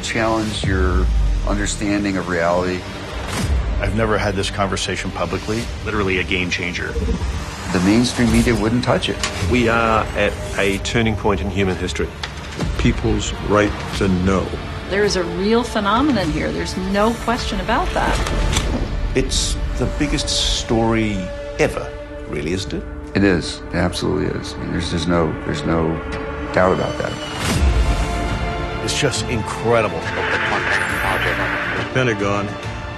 will challenge your understanding of reality. I've never had this conversation publicly. Literally a game changer. The mainstream media wouldn't touch it. We are at a turning point in human history. People's right to know. There is a real phenomenon here. There's no question about that. It's the biggest story ever, really, isn't it? It is. It absolutely is. I mean, there's no doubt about that. It's just incredible. The Pentagon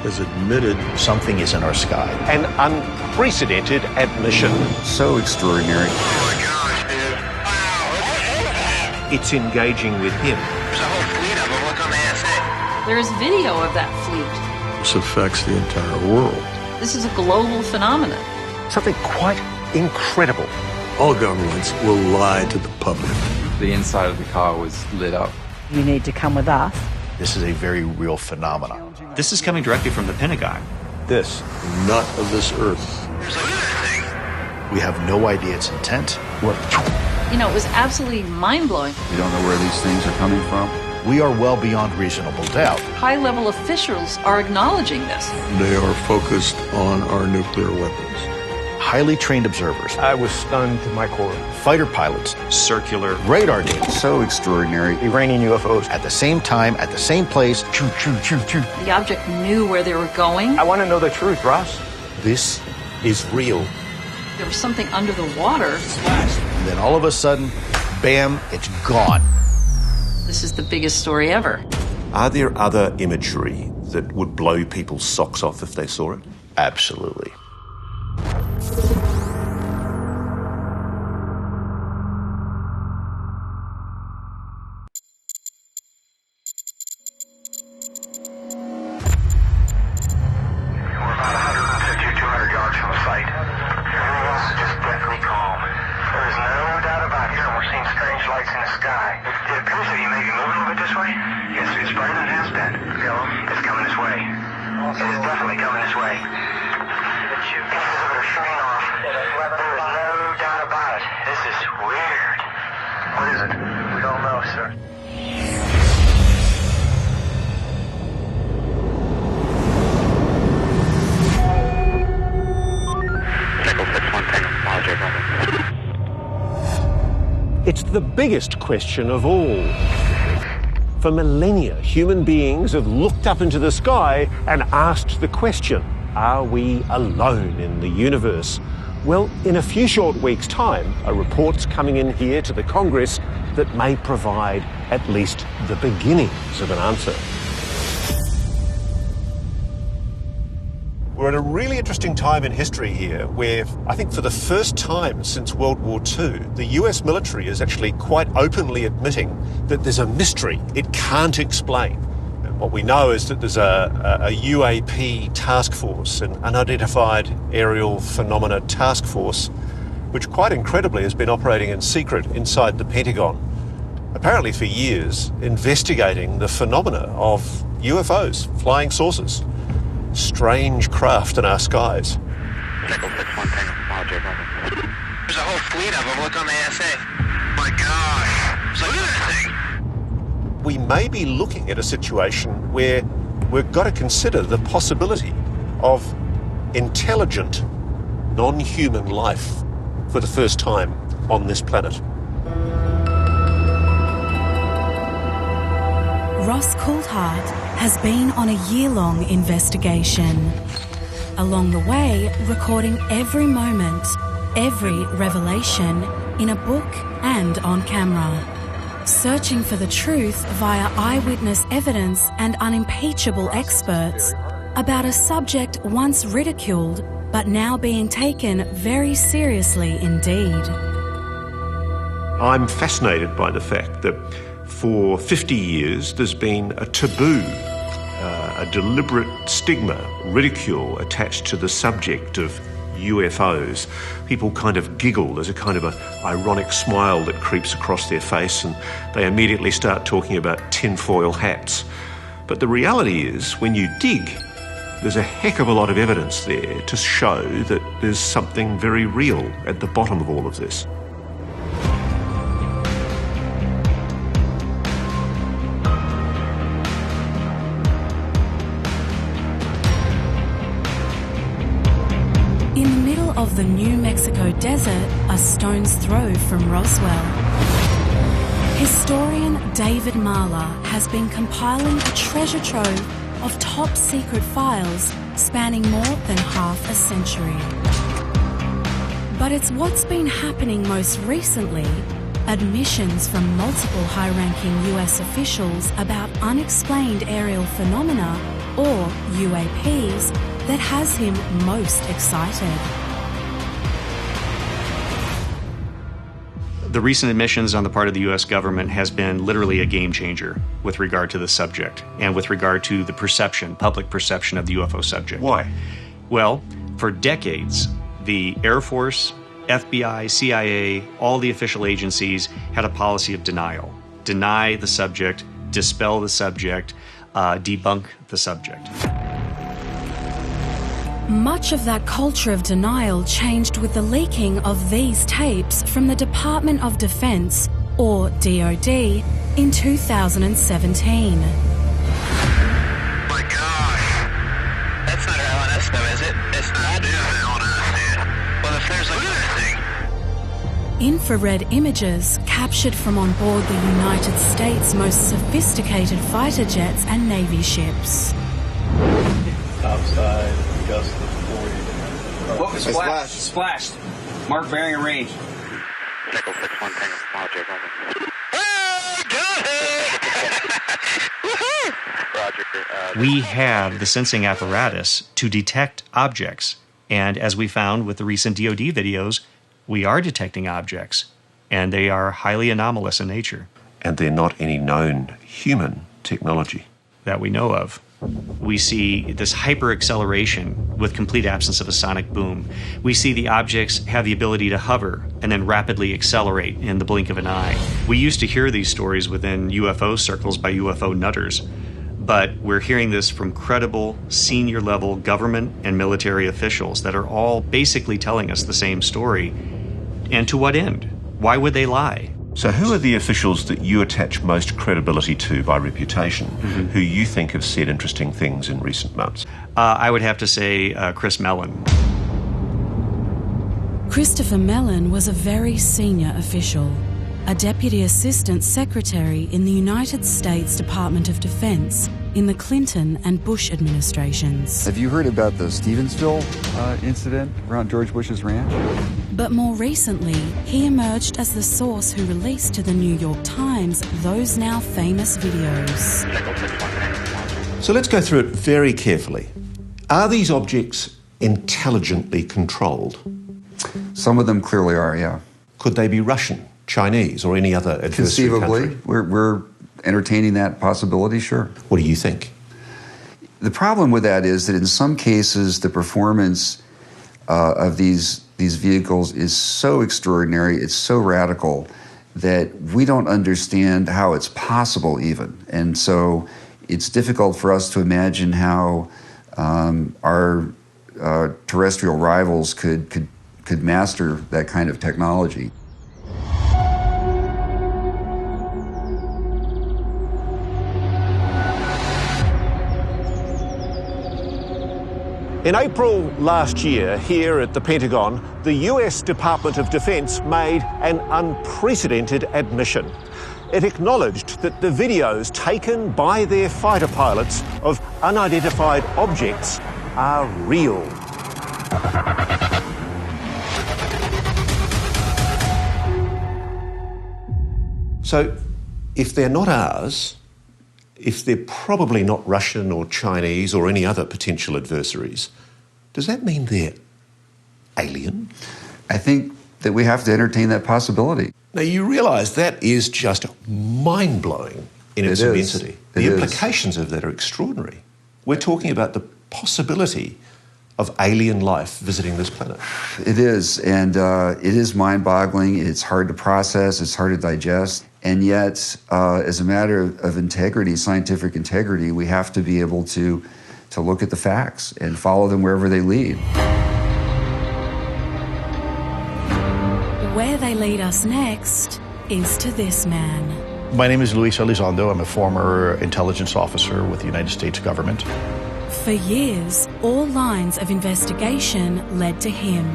has admitted something is in our sky. An unprecedented admission. So extraordinary. Oh my gosh, dude. Wow. It's engaging with him. There's a whole fleet of them. Look on the ASA. There is video of that fleet. this affects the entire world. This is a global phenomenon. Something quite incredible. All governments will lie to the public. The inside of the car was lit up. You need to come with us. This is a very real phenomenon. This is coming directly from the Pentagon. This, not of this earth. We have no idea its intent. You know, it was absolutely mind-blowing. We don't know where these things are coming from. We are well beyond reasonable doubt. High-level officials are acknowledging this. They are focused on our nuclear weapons. Highly trained observers. I was stunned to my core. Fighter pilots. Circular. Radar data. So extraordinary. Iranian UFOs. At the same time, at the same place. Choo, choo, choo, choo. The object knew where they were going. I want to know the truth, Ross. This is real. There was something under the water. And then all of a sudden, bam, it's gone. This is the biggest story ever. Are there other imagery that would blow people's socks off if they saw it? Absolutely. It's the biggest question of all. For millennia, human beings have looked up into the sky and asked the question, are we alone in the universe? Well, in a few short weeks' time, a report's coming in here to the Congress that may provide at least the beginnings of an answer. We're at a really interesting time in history here where I think for the first time since World War II, the US military is actually quite openly admitting that there's a mystery it can't explain. And what we know is that there's a UAP task force, an unidentified aerial phenomena task force, which quite incredibly has been operating in secret inside the Pentagon, apparently for years, investigating the phenomena of UFOs, flying saucers. Strange craft in our skies. There's a whole fleet of them. Look on the ASA. My gosh. Look at that thing. We may be looking at a situation where we've got to consider the possibility of intelligent, non-human life for the first time on this planet. Ross Coulthard has been on a year-long investigation. Along the way, recording every moment, every revelation in a book and on camera. Searching for the truth via eyewitness evidence and unimpeachable experts about a subject once ridiculed but now being taken very seriously indeed. I'm fascinated by the fact that for 50 years, there's been a taboo, a deliberate stigma, ridicule attached to the subject of UFOs. People kind of giggle. There's a kind of an ironic smile that creeps across their face, and they immediately start talking about tinfoil hats. But the reality is, when you dig, there's a heck of a lot of evidence there to show that there's something very real at the bottom of all of this. of the New Mexico desert, a stone's throw from Roswell. Historian David Marler has been compiling a treasure trove of top-secret files spanning more than half a century. But it's what's been happening most recently, admissions from multiple high-ranking US officials about unexplained aerial phenomena, or UAPs, that has him most excited. The recent admissions on the part of the U.S. government has been literally a game changer with regard to the subject and with regard to the perception, public perception of the UFO subject. Why? Well, for decades, the Air Force, FBI, CIA, all the official agencies had a policy of denial. Deny the subject, dispel the subject, debunk the subject. Much of that culture of denial changed with the leaking of these tapes from the Department of Defense, or DoD, in 2017. My gosh. That's not our LNS though, is it? It's not. It is LNS, dude. Well, if there's a good thing. Infrared images captured from on board the United States' most sophisticated fighter jets and Navy ships. Topside, gust of 40. What was splashed? Splashed. Mark bearing and range. Nickel 6-1 Tango. Apologies, over. Roger. We have the sensing apparatus to detect objects. And as we found with the recent DoD videos, we are detecting objects. And they are highly anomalous in nature. And they're not any known human technology that we know of. We see this hyper-acceleration with complete absence of a sonic boom. We see the objects have the ability to hover and then rapidly accelerate in the blink of an eye. We used to hear these stories within UFO circles by UFO nutters, but we're hearing this from credible senior-level government and military officials that are all basically telling us the same story. And to what end? Why would they lie? So who are the officials that you attach most credibility to by reputation, who you think have said interesting things in recent months? I would have to say Chris Mellon. Christopher Mellon was a very senior official, a Deputy Assistant Secretary in the United States Department of Defense in the Clinton and Bush administrations. Have you heard about the Stevensville incident around George Bush's ranch? But more recently, he emerged as the source who released to the New York Times those now famous videos. So let's go through it very carefully. Are these objects intelligently controlled? Some of them clearly are, yeah. Could they be Russian, Chinese, or any other adversary Conceivably. country? We're entertaining that possibility, sure. What do you think? The problem with that is that in some cases the performance of these vehicles is so extraordinary, it's so radical that we don't understand how it's possible even. And so it's difficult for us to imagine how our terrestrial rivals could master that kind of technology. In April last year, here at the Pentagon, the US Department of Defense made an unprecedented admission. It acknowledged that the videos taken by their fighter pilots of unidentified objects are real. So, if they're not ours, if they're probably not Russian or Chinese or any other potential adversaries, does that mean they're alien? I think that we have to entertain that possibility. Now, you realise that is just mind-blowing in its immensity. The implications of that are extraordinary. We're talking about the possibility of alien life visiting this planet. It is, and it is mind-boggling. It's hard to process, it's hard to digest. And yet, as a matter of integrity, scientific integrity, we have to be able to look at the facts and follow them wherever they lead. Where they lead us next is to this man. My name is Luis Elizondo. I'm a former intelligence officer with the United States government. For years, all lines of investigation led to him.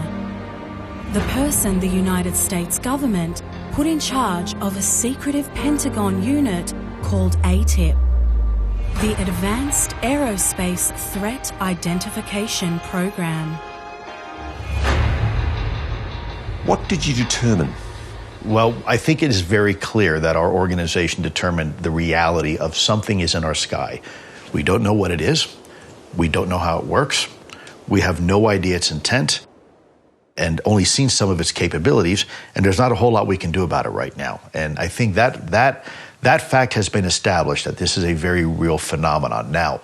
the person the United States government put in charge of a secretive Pentagon unit called ATIP, the Advanced Aerospace Threat Identification Program. What did you determine? Well, I think it is very clear that our organization determined the reality of something is in our sky. We don't know what it is. We don't know how it works. We have no idea its intent and only seen some of its capabilities, and there's not a whole lot we can do about it right now. And I think that fact has been established, that this is a very real phenomenon. Now,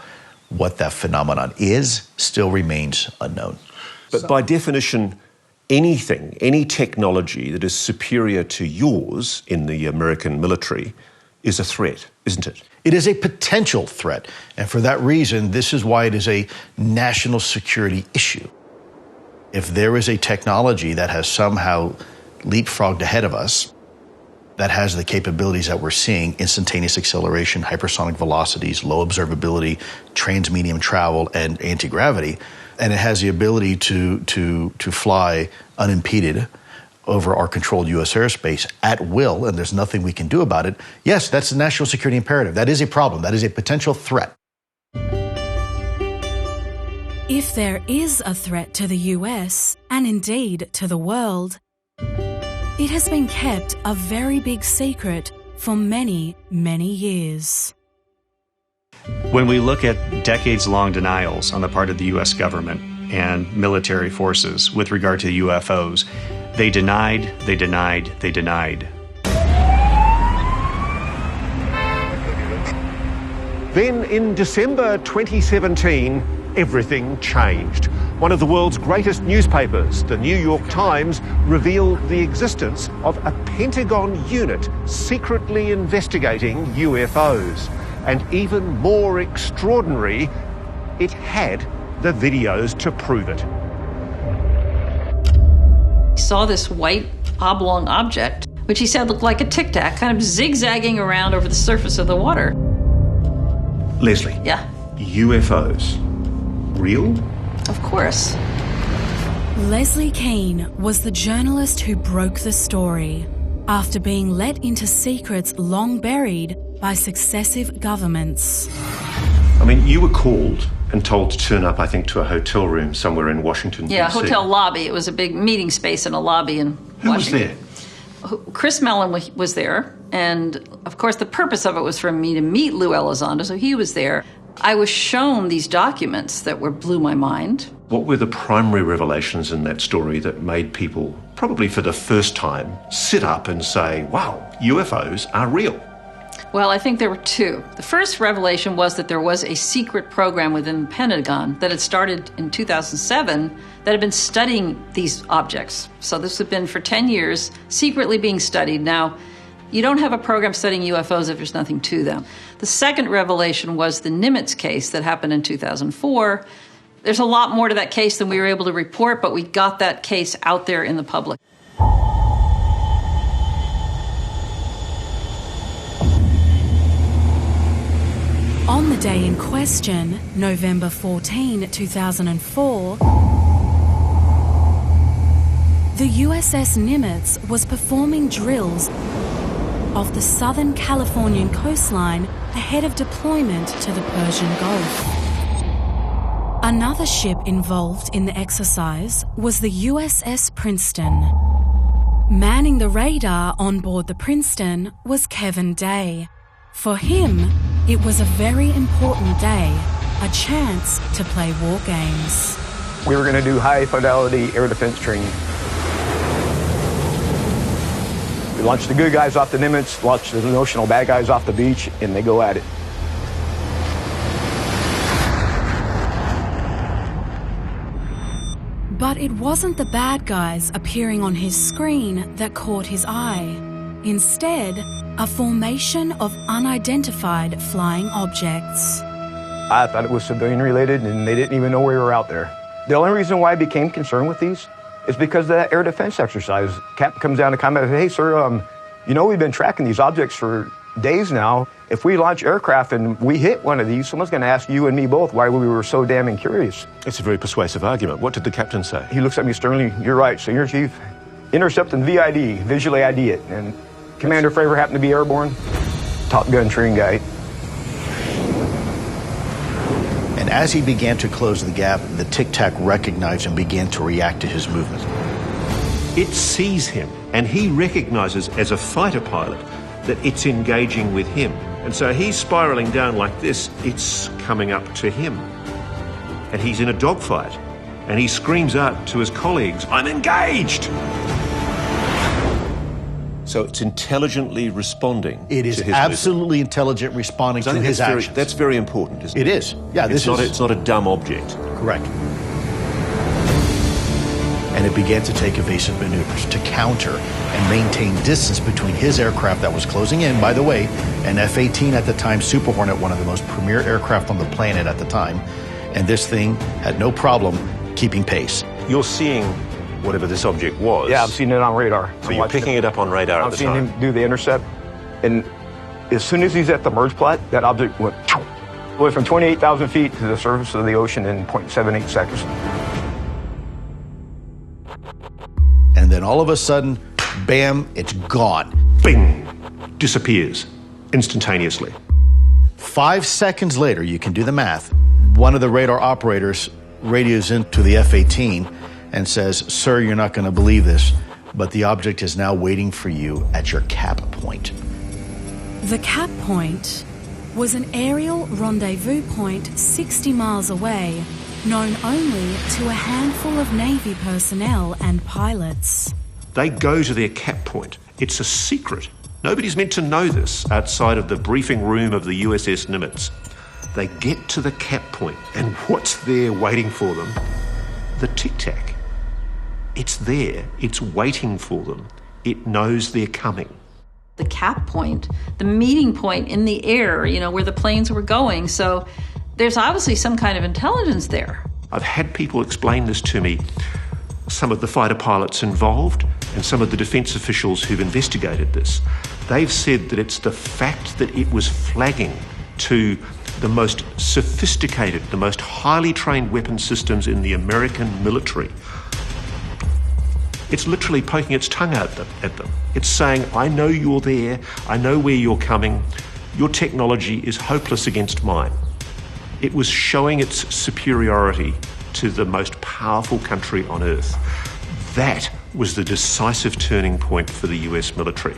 what that phenomenon is still remains unknown. But by definition, anything, any technology that is superior to yours in the American military is a threat, isn't it? It is a potential threat. And for that reason, this is why it is a national security issue. If there is a technology that has somehow leapfrogged ahead of us, that has the capabilities that we're seeing, instantaneous acceleration, hypersonic velocities, low observability, transmedium travel, and anti-gravity, and it has the ability to fly unimpeded over our controlled U.S. airspace at will, and there's nothing we can do about it, yes, that's a national security imperative. That is a problem. That is a potential threat. If there is a threat to the US, and indeed to the world, it has been kept a very big secret for many, many years. When we look at decades-long denials on the part of the U.S. government and military forces with regard to UFOs, they denied, they denied, they denied. Then in December 2017, everything changed. One of the world's greatest newspapers, the New York Times, revealed the existence of a Pentagon unit secretly investigating UFOs. And even more extraordinary, it had the videos to prove it. He saw this white oblong object, which he said looked like a Tic Tac, kind of zigzagging around over the surface of the water. Leslie. Yeah. UFOs. Real? Of course. Leslie Keane was the journalist who broke the story after being let into secrets long buried by successive governments. I mean, you were called and told to turn up, I think, to a hotel room somewhere in Washington, Yeah, D.C. hotel lobby. It was a big meeting space in a lobby in Who Washington. was there? Chris Mellon was there, and of course the purpose of it was for me to meet Lou Elizondo, so he was there. I was shown these documents that blew my mind. What were the primary revelations in that story that made people, probably for the first time, sit up and say, wow, UFOs are real? Well, I think there were two. The first revelation was that there was a secret program within the Pentagon that had started in 2007 that had been studying these objects. So this had been for 10 years, secretly being studied. Now, you don't have a program studying UFOs if there's nothing to them. The second revelation was the Nimitz case that happened in 2004. There's a lot more to that case than we were able to report, but we got that case out there in the public. On the day in question, November 14, 2004, the USS Nimitz was performing drills off the southern Californian coastline ahead of deployment to the Persian Gulf. Another ship involved in the exercise was the USS Princeton. Manning the radar on board the Princeton was Kevin Day. For him, it was a very important day, a chance to play war games. We were going to do high-fidelity air defense training. We launched the good guys off the Nimitz, launched the notional bad guys off the beach, and they go at it. But it wasn't the bad guys appearing on his screen that caught his eye. Instead, a formation of unidentified flying objects. I thought it was civilian-related, and they didn't even know we were out there. The only reason why I became concerned with these is because of that air defense exercise. Captain comes down to combat, hey, sir, you know we've been tracking these objects for days now. If we launch aircraft and we hit one of these, someone's going to ask you and me both why we were so damn curious. It's a very persuasive argument. What did the captain say? He looks at me sternly, you're right, Senior Chief. intercept and VID, visually ID it. And Commander Fravor happened to be airborne, Top Gun train guy. And as he began to close the gap, the Tic Tac recognized and began to react to his movement. It sees him, and he recognizes as a fighter pilot that it's engaging with him. And so he's spiraling down like this, it's coming up to him. And he's in a dogfight, and he screams out to his colleagues, "I'm engaged!" So it's intelligently responding. It is absolutely intelligent responding to his actions. That's very important, isn't it? It is. Yeah, it's not a dumb object. Correct. And it began to take evasive maneuvers to counter and maintain distance between his aircraft that was closing in. By the way, an F-18 at the time, Super Hornet, one of the most premier aircraft on the planet at the time, and this thing had no problem keeping pace. You're seeing whatever this object was. Yeah, I've seen it on radar. So you're picking it up on radar at the time. I've seen him do the intercept, and as soon as he's at the merge plot, that object went from 28,000 feet to the surface of the ocean in 0.78 seconds. And then all of a sudden, bam, it's gone. Bing! Disappears instantaneously. 5 seconds later, you can do the math, one of the radar operators radios into the F-18 and says, "Sir, you're not going to believe this, but the object is now waiting for you at your cap point." The cap point was an aerial rendezvous point 60 miles away, known only to a handful of Navy personnel and pilots. They go to their cap point. It's a secret. Nobody's meant to know this outside of the briefing room of the USS Nimitz. They get to the cap point, and what's there waiting for them? The Tic Tac. It's there. It's waiting for them. It knows they're coming. The cap point, the meeting point in the air, where the planes were going. So there's obviously some kind of intelligence there. I've had people explain this to me, some of the fighter pilots involved and some of the defence officials who've investigated this. They've said that it's the fact that it was flagging to the most sophisticated, the most highly trained weapon systems in the American military. It's literally poking its tongue out at them. It's saying, "I know you're there, I know where you're coming, your technology is hopeless against mine." It was showing its superiority to the most powerful country on earth. That was the decisive turning point for the US military.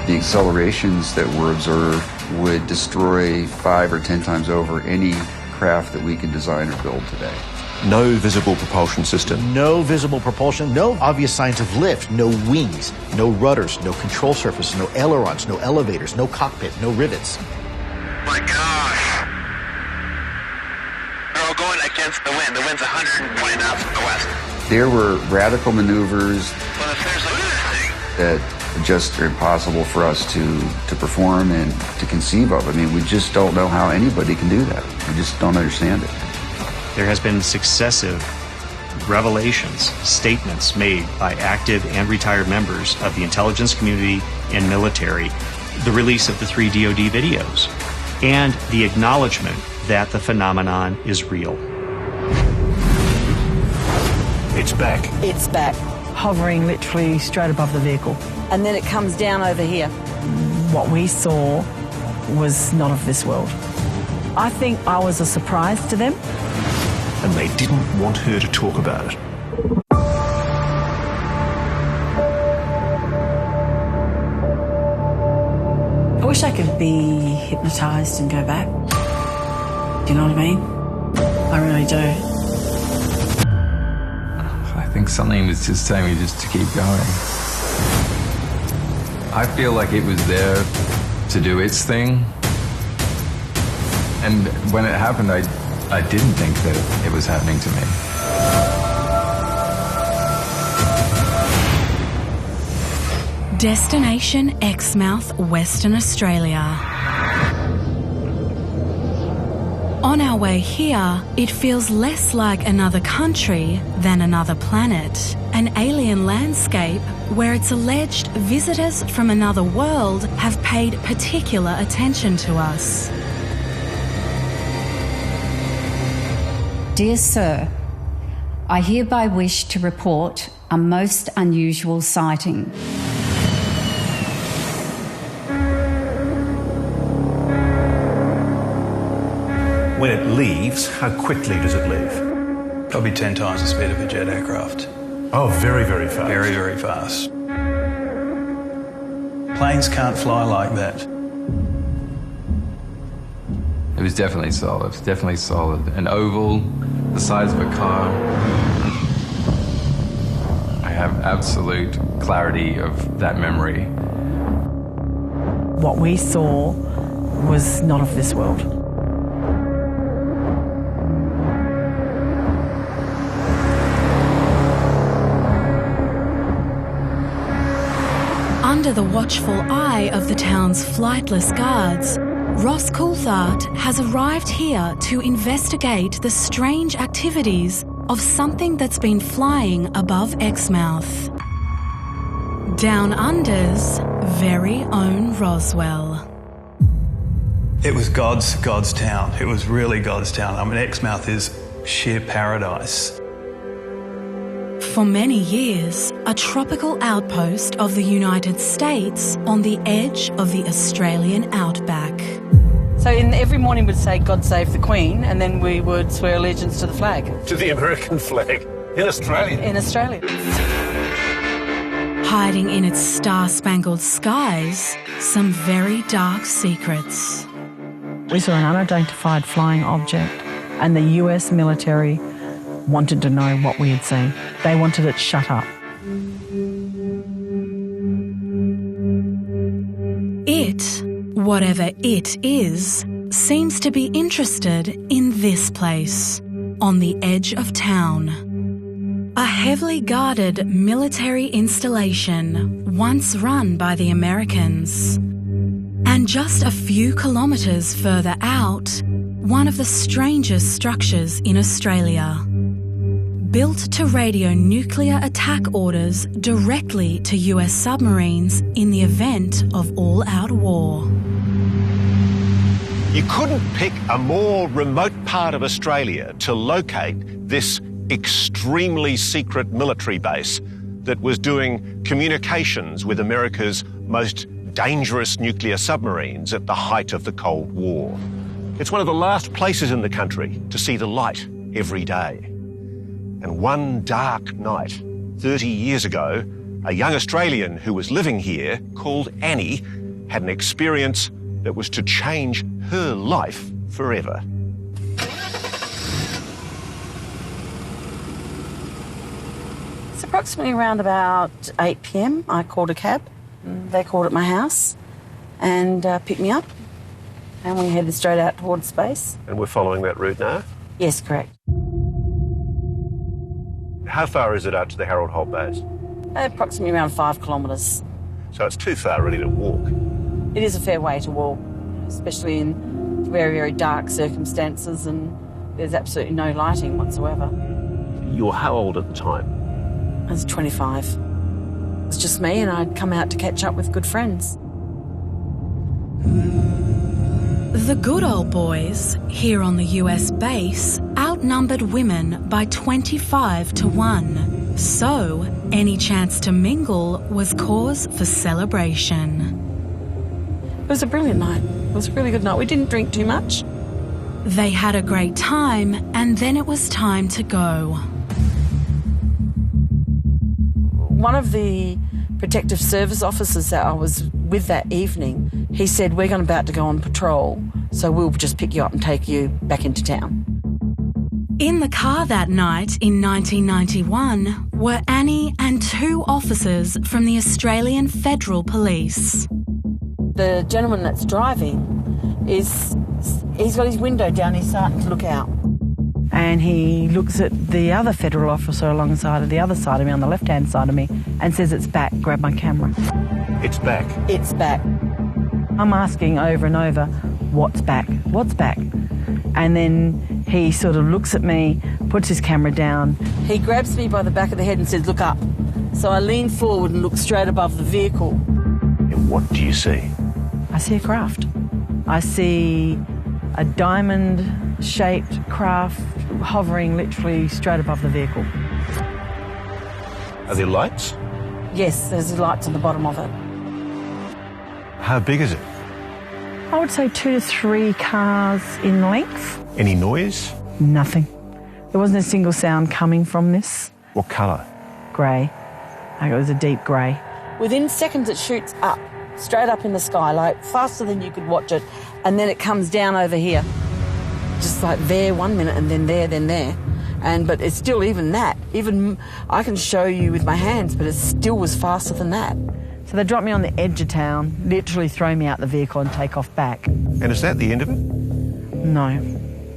The accelerations that were observed would destroy 5 or 10 times over any craft that we can design or build today. No visible propulsion system. No visible propulsion, no obvious signs of lift, no wings, no rudders, no control surface, no ailerons, no elevators, no cockpit, no rivets. My gosh. They're all going against the wind. The wind's 120 knots from the west. There were radical maneuvers Well, if there's a thing that just are impossible for us to perform and to conceive of. I mean, we just don't know how anybody can do that. We just don't understand it. There has been successive revelations, statements made by active and retired members of the intelligence community and military, the release of the 3 DoD videos, and the acknowledgement that the phenomenon is real. It's back. It's back. Hovering literally straight above the vehicle. And then it comes down over here. What we saw was not of this world. I think I was a surprise to them. And they didn't want her to talk about it. I wish I could be hypnotised and go back. Do you know what I mean? I really do. I think something was just telling me just to keep going. I feel like it was there to do its thing. And when it happened, I didn't think that it was happening to me. Destination Exmouth, Western Australia. On our way here, it feels less like another country than another planet, an alien landscape where it's alleged visitors from another world have paid particular attention to us. Dear Sir, I hereby wish to report a most unusual sighting. When it leaves, how quickly does it leave? Probably 10 times the speed of a jet aircraft. Oh, very, very fast. Very, very fast. Planes can't fly like that. It was definitely solid. An oval, the size of a car. I have absolute clarity of that memory. What we saw was not of this world. Under the watchful eye of the town's flightless guards, Ross Coulthard has arrived here to investigate the strange activities of something that's been flying above Exmouth. Down Under's very own Roswell. It was God's town. It was really God's town. I mean, Exmouth is sheer paradise. For many years, a tropical outpost of the United States on the edge of the Australian outback. So every morning we'd say, God save the Queen, and then we would swear allegiance to the flag. To the American flag in Australia. In Australia. Hiding in its star-spangled skies, some very dark secrets. We saw an unidentified flying object, and the US military wanted to know what we had seen. They wanted it shut up. It, whatever it is, seems to be interested in this place, on the edge of town. A heavily guarded military installation once run by the Americans. And just a few kilometres further out, one of the strangest structures in Australia. Built to radio nuclear attack orders directly to US submarines in the event of all-out war. You couldn't pick a more remote part of Australia to locate this extremely secret military base that was doing communications with America's most dangerous nuclear submarines at the height of the Cold War. It's one of the last places in the country to see the light every day. And one dark night, 30 years ago, a young Australian who was living here, called Annie, had an experience that was to change her life forever. It's approximately around about 8 p.m. I called a cab. They called at my house and picked me up. And we headed straight out towards space. And we're following that route now? Yes, correct. How far is it out to the Harold Holt base? Approximately around 5 kilometres. So it's too far really to walk. It is a fair way to walk, especially in very, very dark circumstances, and there's absolutely no lighting whatsoever. You were how old at the time? I was 25. It was just me, and I'd come out to catch up with good friends. The good old boys, here on the US base, outnumbered women by 25 to 1. So, any chance to mingle was cause for celebration. It was a brilliant night. It was a really good night. We didn't drink too much. They had a great time, and then it was time to go. One of the protective service officers that I was with that evening, he said, we're about to go on patrol, so we'll just pick you up and take you back into town. In the car that night in 1991 were Annie and 2 officers from the Australian Federal Police. The gentleman that's driving he's got his window down, he's starting to look out. And he looks at the other federal officer alongside of the other side of me, on the left-hand side of me, and says, it's back, grab my camera. It's back? It's back. I'm asking over and over, what's back? What's back? And then he sort of looks at me, puts his camera down. He grabs me by the back of the head and says, look up. So I lean forward and look straight above the vehicle. And what do you see? I see a craft. I see a diamond-shaped craft hovering literally straight above the vehicle. Are there lights? Yes, there's lights at the bottom of it. How big is it? I would say 2 to 3 cars in length. Any noise? Nothing. There wasn't a single sound coming from this. What colour? Grey. Like it was a deep grey. Within seconds it shoots up, straight up in the sky, like faster than you could watch it, and then it comes down over here. Just like there 1 minute and then there, then there. But it's still even that. Even I can show you with my hands, but it still was faster than that. So they drop me on the edge of town, literally throw me out the vehicle and take off back. And is that the end of it? No.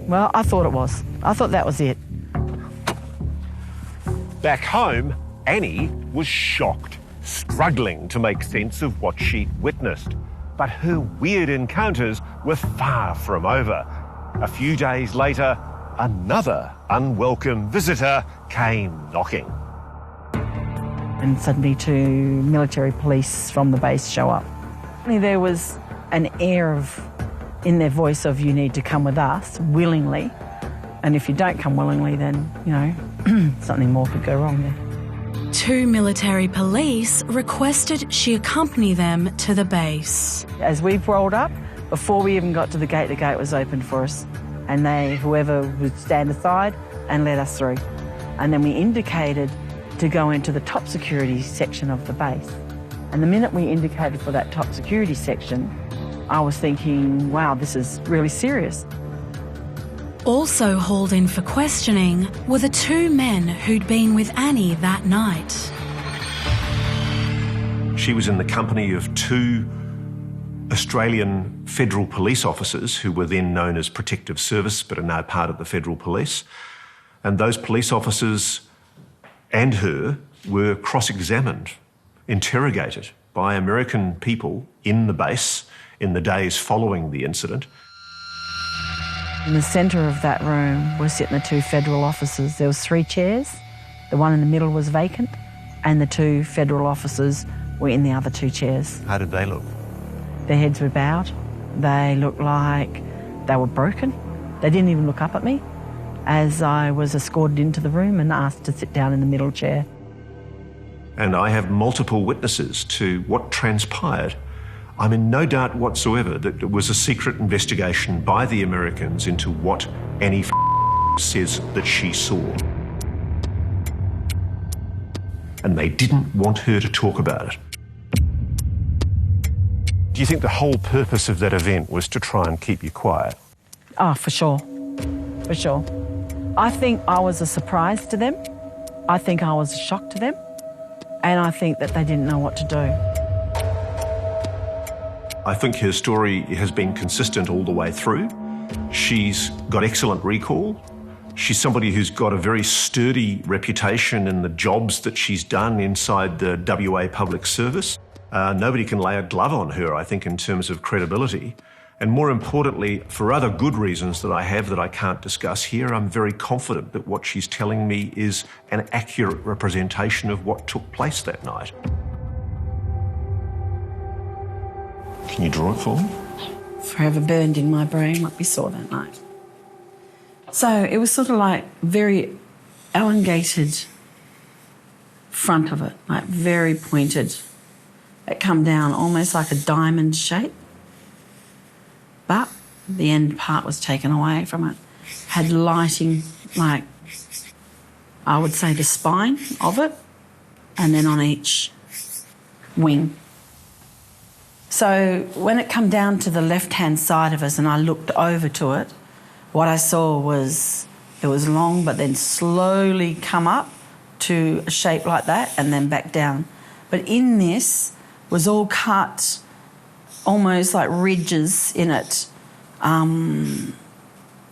Well, I thought it was. I thought that was it. Back home, Annie was shocked, struggling to make sense of what she'd witnessed. But her weird encounters were far from over. A few days later, another unwelcome visitor came knocking. And suddenly 2 military police from the base show up. There was an air of, in their voice of, you need to come with us willingly. And if you don't come willingly, then, you know, something more could go wrong there. 2 military police requested she accompany them to the base. As we rolled up, before we even got to the gate was opened for us. And whoever would stand aside and let us through. And then we indicated to go into the top security section of the base. And the minute we indicated for that top security section, I was thinking, wow, this is really serious. Also hauled in for questioning were the 2 men who'd been with Annie that night. She was in the company of 2 Australian federal police officers who were then known as Protective Service but are now part of the Federal Police. And those police officers and her were cross-examined, interrogated by American people in the base in the days following the incident. In the centre of that room were sitting the 2 federal officers. There was 3 chairs. The one in the middle was vacant, and the 2 federal officers were in the other 2 chairs. How did they look? Their heads were bowed. They looked like they were broken. They didn't even look up at me as I was escorted into the room and asked to sit down in the middle chair. And I have multiple witnesses to what transpired. I'm in no doubt whatsoever that it was a secret investigation by the Americans into what Annie says that she saw. And they didn't want her to talk about it. Do you think the whole purpose of that event was to try and keep you quiet? Oh, for sure. For sure. I think I was a surprise to them. I think I was a shock to them. And I think that they didn't know what to do. I think her story has been consistent all the way through. She's got excellent recall. She's somebody who's got a very sturdy reputation in the jobs that she's done inside the WA Public Service. Nobody can lay a glove on her, I think, in terms of credibility. And more importantly, for other good reasons that I have that I can't discuss here, I'm very confident that what she's telling me is an accurate representation of what took place that night. Can you draw it for me? Forever burned in my brain what we saw that night. So it was sort of like very elongated front of it, like very pointed. It come down almost like a diamond shape. But the end part was taken away from it. Had lighting, like, I would say the spine of it, and then on each wing. So when it come down to the left-hand side of us and I looked over to it, what I saw was it was long but then slowly come up to a shape like that and then back down. But in this was all cut, almost like ridges in it,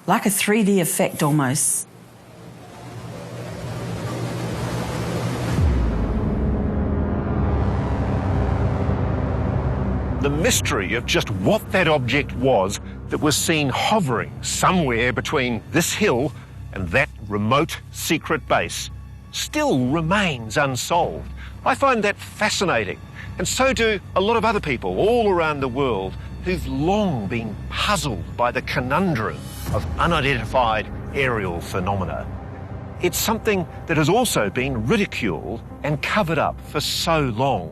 like a 3D effect almost. The mystery of just what that object was that was seen hovering somewhere between this hill and that remote secret base still remains unsolved. I find that fascinating, and so do a lot of other people all around the world who've long been puzzled by the conundrum of unidentified aerial phenomena. It's something that has also been ridiculed and covered up for so long.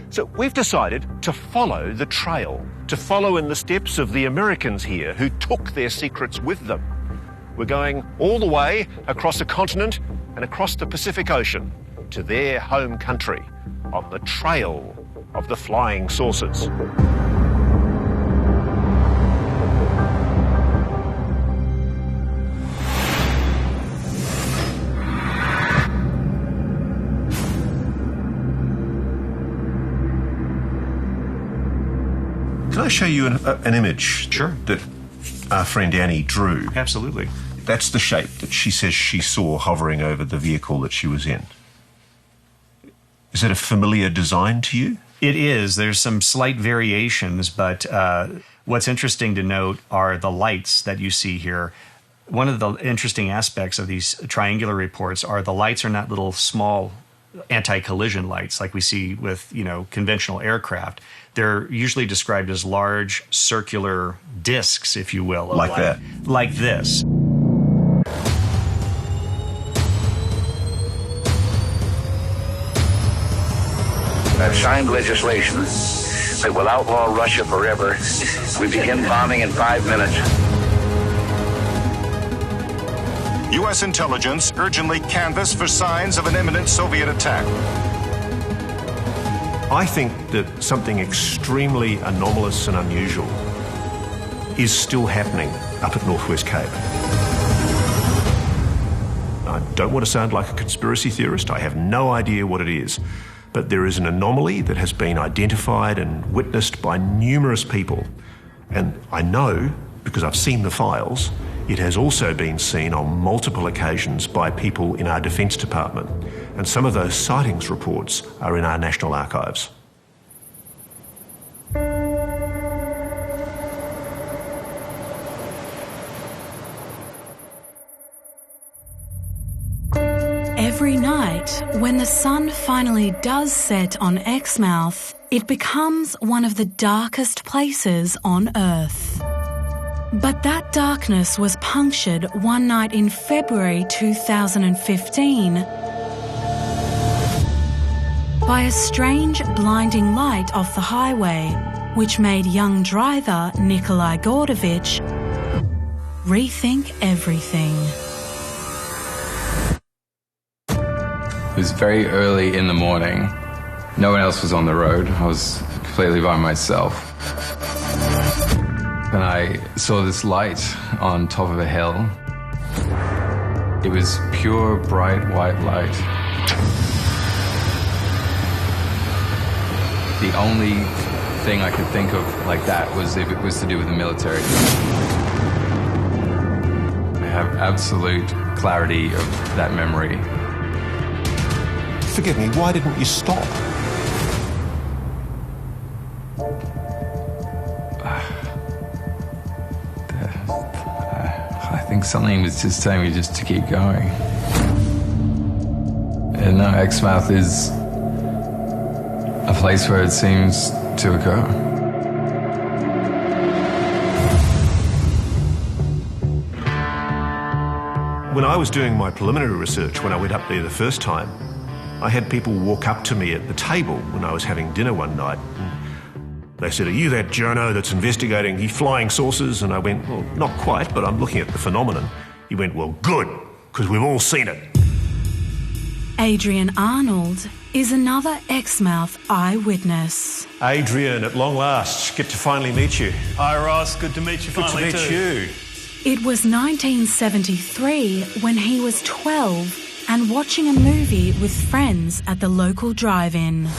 So we've decided to follow the trail, to follow in the steps of the Americans here who took their secrets with them. We're going all the way across a continent and across the Pacific Ocean to their home country on the trail of the flying saucers. Can I show you an image that our friend Annie drew? Absolutely. That's the shape that she says she saw hovering over the vehicle that she was in. Is it a familiar design to you? It is. There's some slight variations, but what's interesting to note are the lights that you see here. One of the interesting aspects of these triangular reports are the lights are not little small anti-collision lights like we see with, conventional aircraft. They're usually described as large circular discs, if you will. Like that? Like this. I've signed legislation that will outlaw Russia forever. We begin bombing in 5 minutes. U.S. intelligence urgently canvass for signs of an imminent Soviet attack. I think that something extremely anomalous and unusual is still happening up at Northwest Cape. I don't want to sound like a conspiracy theorist. I have no idea what it is. But there is an anomaly that has been identified and witnessed by numerous people. And I know, because I've seen the files, it has also been seen on multiple occasions by people in our Defence Department. And some of those sightings reports are in our National Archives. Every night, when the sun finally does set on Exmouth, it becomes one of the darkest places on Earth. But that darkness was punctured one night in February 2015 by a strange blinding light off the highway, which made young driver Nikolai Gordovich rethink everything. It was very early in the morning. No one else was on the road. I was completely by myself. And I saw this light on top of a hill. It was pure, bright, white light. The only thing I could think of like that was if it was to do with the military. I have absolute clarity of that memory. Forgive me, why didn't you stop? I think something was just telling me just to keep going. And no, Exmouth is a place where it seems to occur. When I was doing my preliminary research, when I went up there the first time, I had people walk up to me at the table when I was having dinner one night. They said, "Are you that journo that's investigating the flying saucers?" And I went, "Well, not quite, but I'm looking at the phenomenon." He went, "Well, good, because we've all seen it." Adrian Arnold is another Exmouth eyewitness. Adrian, at long last, get to finally meet you. Hi, Ross. Good to meet you finally, Good to meet too. you. It was 1973 when he was 12 and watching a movie with friends at the local drive-in.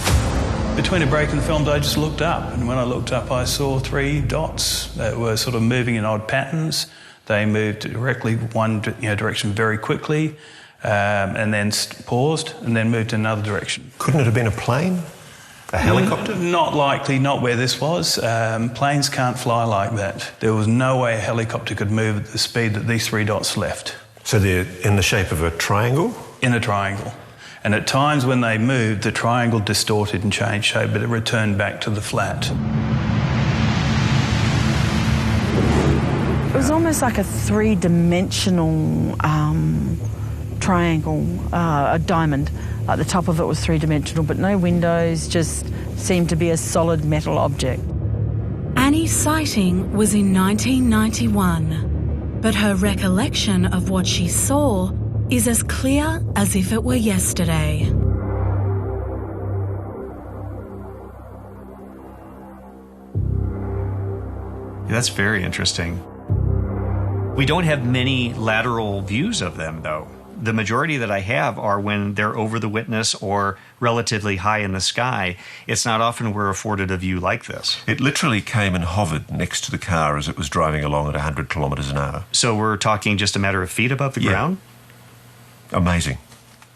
Between a break in the films, I just looked up, and when I looked up, I saw 3 dots that were sort of moving in odd patterns. They moved directly one direction very quickly, and then paused, and then moved in another direction. Couldn't it have been a plane? A helicopter? Not likely, not where this was. Planes can't fly like that. There was no way a helicopter could move at the speed that these 3 dots left. So they're in the shape of a triangle? In a triangle. And at times when they moved, the triangle distorted and changed shape, but it returned back to the flat. about? It was almost like a three-dimensional triangle, a diamond. The top of it was three-dimensional, but no windows, just seemed to be a solid metal object. Annie's sighting was in 1991, but her recollection of what she saw is as clear as if it were yesterday. That's very interesting. We don't have many lateral views of them, though. The majority that I have are when they're over the witness or relatively high in the sky. It's not often we're afforded a view like this. It literally came and hovered next to the car as it was driving along at 100 kilometres an hour. So we're talking just a matter of feet above the ground? Amazing.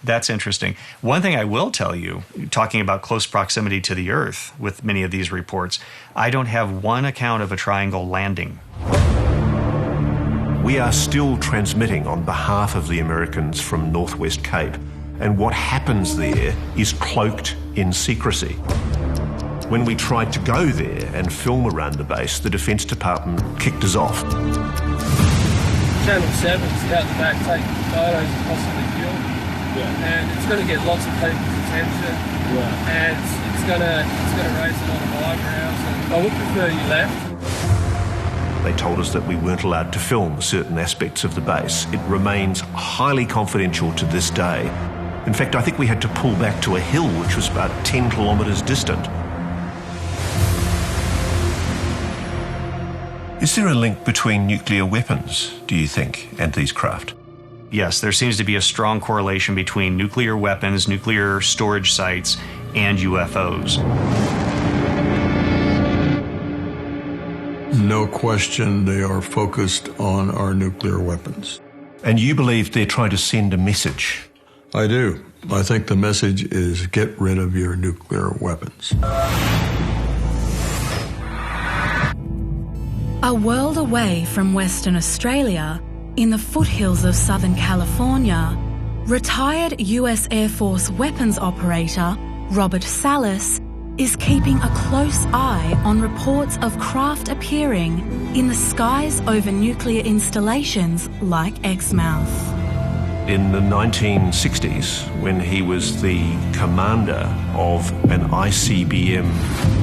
That's interesting. One thing I will tell you, talking about close proximity to the Earth with many of these reports, I don't have one account of a triangle landing. We are still transmitting on behalf of the Americans from Northwest Cape, and what happens there is cloaked in secrecy. When we tried to go there and film around the base, the Defence Department kicked us off. Channel 7's out the back taking photos of possibly fuel, and it's going to get lots of people's attention, and it's going to raise a lot of eyebrows, and I would prefer you left. They told us that we weren't allowed to film certain aspects of the base. It remains highly confidential to this day. In fact, I think we had to pull back to a hill which was about 10 kilometres distant. Is there a link between nuclear weapons, do you think, and these craft? Yes, there seems to be a strong correlation between nuclear weapons, nuclear storage sites, and UFOs. No question, they are focused on our nuclear weapons. And you believe they're trying to send a message? I do. I think the message is get rid of your nuclear weapons. A world away from Western Australia, in the foothills of Southern California, retired US Air Force weapons operator Robert Salas is keeping a close eye on reports of craft appearing in the skies over nuclear installations like Exmouth. In the 1960s, when he was the commander of an ICBM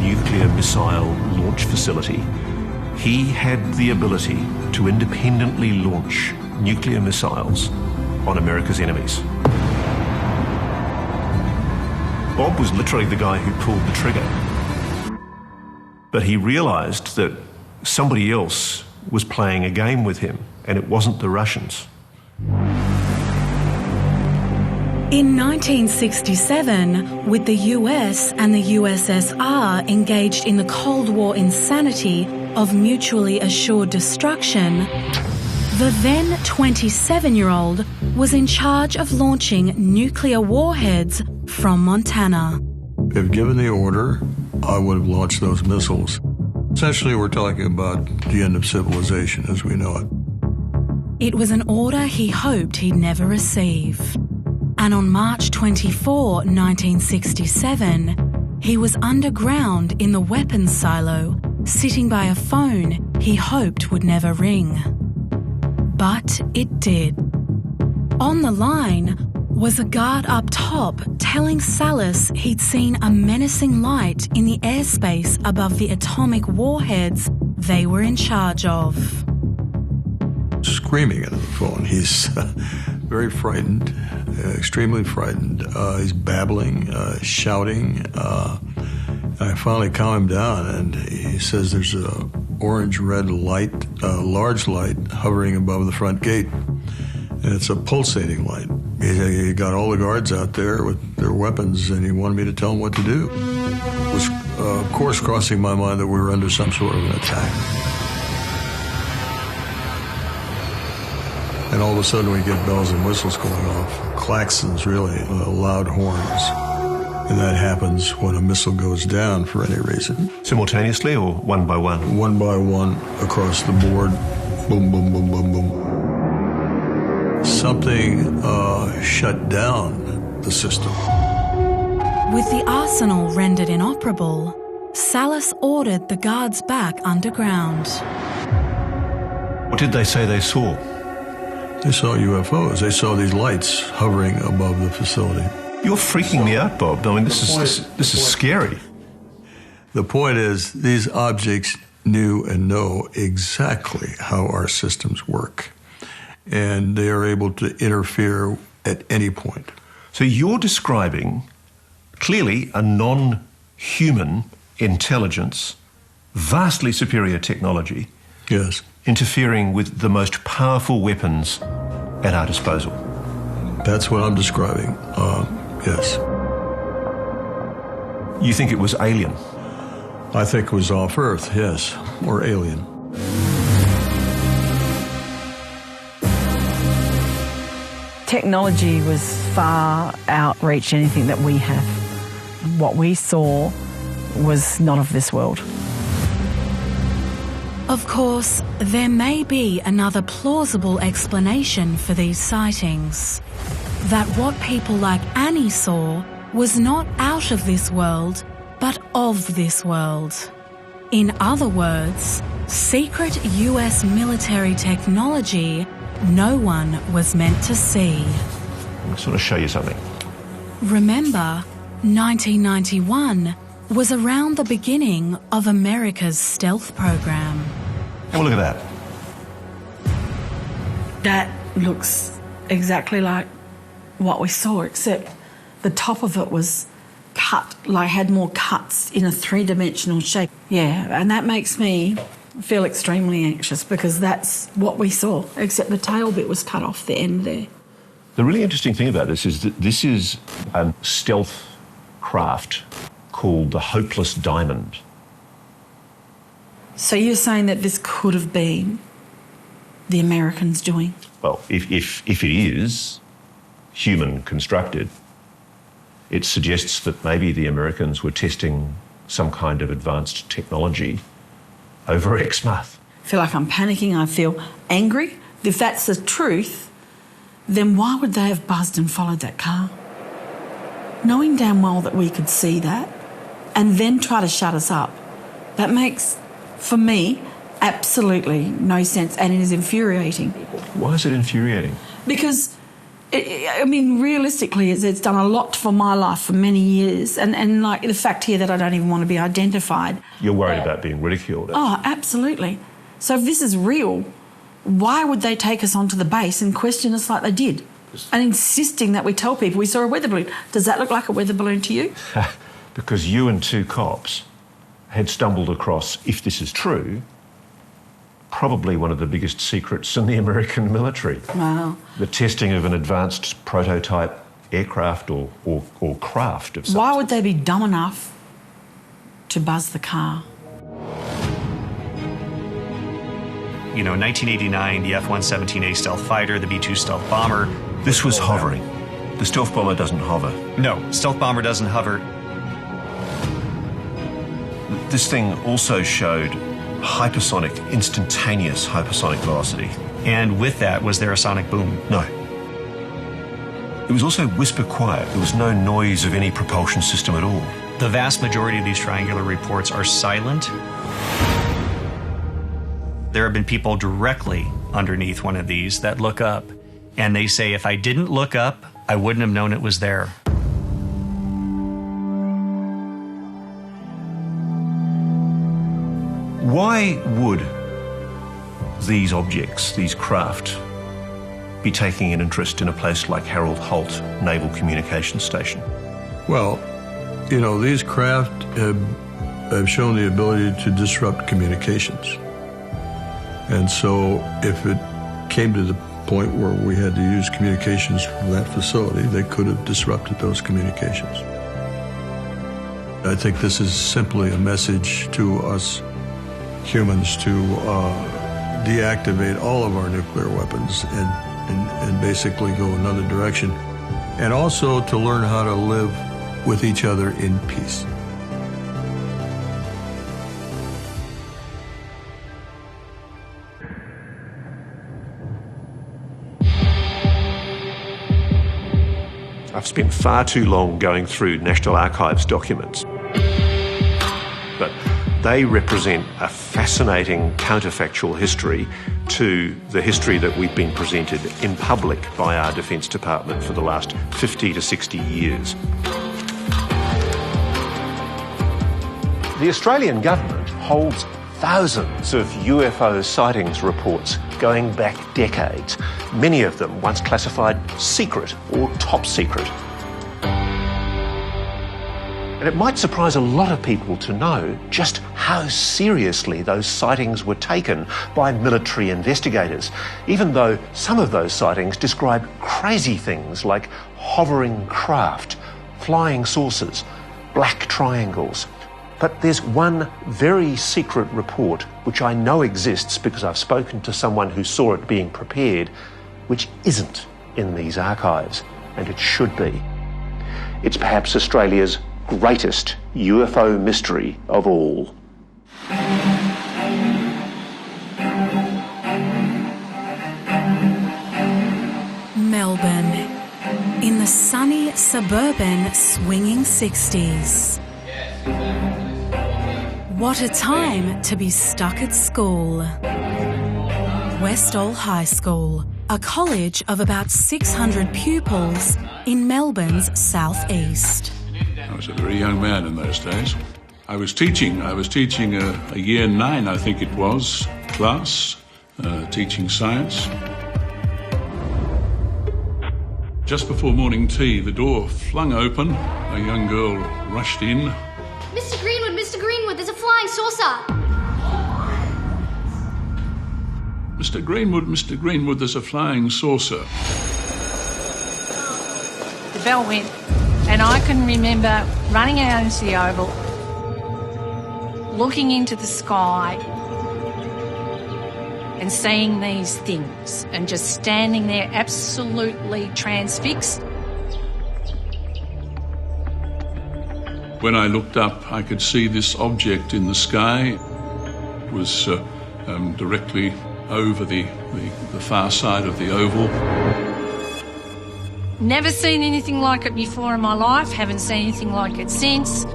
nuclear missile launch facility, he had the ability to independently launch nuclear missiles on America's enemies. Bob was literally the guy who pulled the trigger. But he realised that somebody else was playing a game with him, and it wasn't the Russians. In 1967, with the US and the USSR engaged in the Cold War insanity of mutually assured destruction, the then 27-year-old was in charge of launching nuclear warheads from Montana. If given the order, I would have launched those missiles. Essentially, we're talking about the end of civilization as we know it. It was an order he hoped he'd never receive. And on March 24, 1967, he was underground in the weapons silo, sitting by a phone he hoped would never ring. But it did. On the line was a guard up top telling Salas he'd seen a menacing light in the airspace above the atomic warheads they were in charge of. Screaming into the phone. He's very frightened, extremely frightened. He's babbling, shouting. I finally calm him down, and he says there's a orange-red light, a large light, hovering above the front gate. And it's a pulsating light. He got all the guards out there with their weapons, and he wanted me to tell him what to do. It was, of course, crossing my mind that we were under some sort of an attack. And all of a sudden, we get bells and whistles going off. Klaxons, really, loud horns. And that happens when a missile goes down for any reason. Simultaneously or one by one? One by one, across the board. Boom, boom, boom, boom, boom. Something shut down the system. With the arsenal rendered inoperable, Salas ordered the guards back underground. did they say they saw? They saw UFOs. They saw these lights hovering above the facility. You're freaking me out, Bob. I mean, this is scary. The point is, these objects knew and know exactly how our systems work, and they are able to interfere at any point. So you're describing clearly a non-human intelligence, vastly superior technology, yes, interfering with the most powerful weapons at our disposal. That's what I'm describing, yes. You think it was alien? I think it was off Earth, yes, or alien. Technology was far outreach anything that we have. What we saw was not of this world. Of course, there may be another plausible explanation for these sightings. That what people like Annie saw was not out of this world, but of this world. In other words, secret US military technology no one was meant to see. I just want to show you something. Remember, 1991 was around the beginning of America's stealth program. Have a look at that. That looks exactly like what we saw, except the top of it was cut, like had more cuts in a three-dimensional shape. Yeah, and that makes me feel extremely anxious because that's what we saw, except the tail bit was cut off the end there. The really interesting thing about this is that this is a stealth craft called the Hopeless Diamond. So you're saying that this could have been the Americans doing? Well, if it is human constructed, it suggests that maybe the Americans were testing some kind of advanced technology over Exmouth. I feel like I'm panicking. I feel angry. If that's the truth, then why would they have buzzed and followed that car? Knowing damn well that we could see that and then try to shut us up, that makes, for me, absolutely no sense, and it is infuriating. Why is it infuriating? Because realistically, it's done a lot for my life for many years, and like the fact here that I don't even want to be identified. You're worried about being ridiculed. Oh, absolutely. So if this is real, why would they take us onto the base and question us like they did? And insisting that we tell people we saw a weather balloon. Does that look like a weather balloon to you? Because you and two cops had stumbled across, if this is true, probably one of the biggest secrets in the American military. Wow. The testing of an advanced prototype aircraft or craft of some Why would they be dumb enough to buzz the car? You know, in 1989, the F-117A stealth fighter, the B-2 stealth bomber. This was hovering. The stealth bomber doesn't hover. No, stealth bomber doesn't hover. This thing also showed hypersonic, instantaneous hypersonic velocity. And with that, was there a sonic boom? No. It was also whisper quiet. There was no noise of any propulsion system at all. The vast majority of these triangular reports are silent. There have been people directly underneath one of these that look up, and they say, if I didn't look up, I wouldn't have known it was there. Why would these objects, these craft, be taking an interest in a place like Harold Holt Naval Communications Station? Well, you know, these craft have shown the ability to disrupt communications. And so if it came to the point where we had to use communications from that facility, they could have disrupted those communications. I think this is simply a message to us humans to deactivate all of our nuclear weapons and basically go another direction, and also to learn how to live with each other in peace. I've spent far too long going through National Archives documents. But They represent a fascinating counterfactual history to the history that we've been presented in public by our Defence Department for the last 50 to 60 years. The Australian government holds thousands of UFO sightings reports going back decades, many of them once classified secret or top secret. And it might surprise a lot of people to know just how seriously those sightings were taken by military investigators, even though some of those sightings describe crazy things like hovering craft, flying saucers, black triangles. But there's one very secret report which I know exists because I've spoken to someone who saw it being prepared, which isn't in these archives, and it should be. It's perhaps Australia's greatest UFO mystery of all. Melbourne, in the sunny, suburban, swinging 60s. What a time to be stuck at school. Westall High School, a college of about 600 pupils in Melbourne's southeast. I was a very young man in those days. I was teaching a year 9, I think it was, class, teaching science. Just before morning tea, the door flung open. A young girl rushed in. Mr. Greenwood, there's a flying saucer. Mr. Greenwood, there's a flying saucer. The bell went, and I can remember running out into the oval, looking into the sky and seeing these things and just standing there absolutely transfixed. When I looked up, I could see this object in the sky. It was directly over the far side of the oval. Never seen anything like it before in my life, haven't seen anything like it since.